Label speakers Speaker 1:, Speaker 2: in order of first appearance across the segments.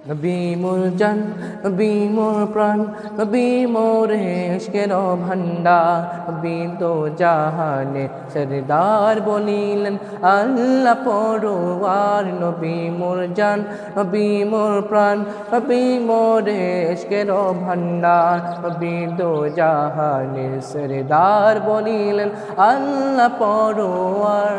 Speaker 1: নবী মোর জান, নবী মোর প্রাণ, নবী মোর ইশকের ভান্ডার, নবী দো জাহানে সরদার বলিলেন আল্লাহ পরওয়ার। নবী মোর জান, নবী মোর প্রাণ, নবী মোর ইশকের ভান্ডার, নবী দো জাহানের সরদার বলিলেন আল্লাহ পরওয়ার।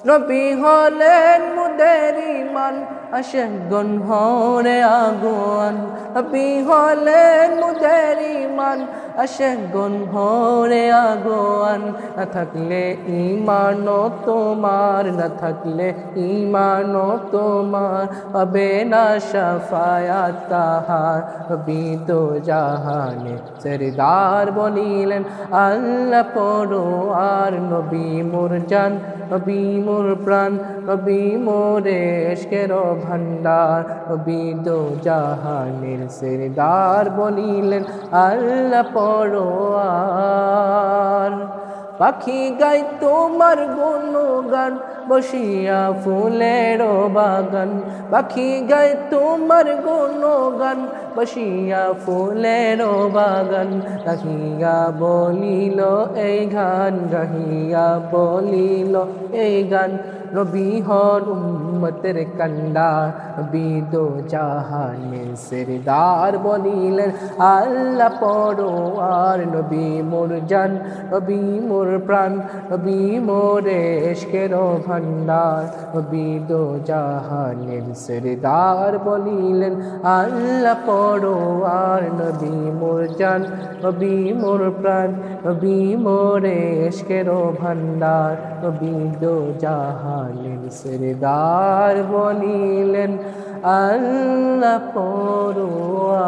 Speaker 1: নবী হলেন মুদের ইমান, আশগুন হরে আগুয়ান। নবী হলেন মুদের ইমান, আশগুন হরে আগুয়ান। না থাকলে ঈমান তোমার, না থাকলে ঈমান তোমার, পাবে না শাফায়াত তাহার। নবী দো জাহানে সরদার বলিলেন আল্লাহ পরওয়ার। নবী মোর জান, নবী মোর প্রাণ, নবী মোর ইশকের ভান্ডার, নবী দো জাহানের সরদার বলিলেন আল্লাহ পরওয়ার। পাখি গায় তোমার গুণগান, বসিয়া ফুলের বাগান। পাখি গায় তোমার গুণগান, বসিয়া ফুলের বাগান। গাহিয়া বলিল এই গান, গাহিয়া বলিল এই গান। নবী হন উম্মতের কান্ডার, নবী দো জাহানের সরদার বলিলেন আল্লাহ পরওয়ার। নবী মোর জান, নবী মোর প্রাণ, নবী মোর ইশকের ভান্ডার, নবী দো জাহানের সরদার বলিলেন আল্লাহ পরওয়ার। নবী মোর জান, নবী মোর প্রাণ, নবী মোর ইশকের ভান্ডার, নবী দো জাহানের সরদার বলিলেন আল্লাহ পরওয়ার।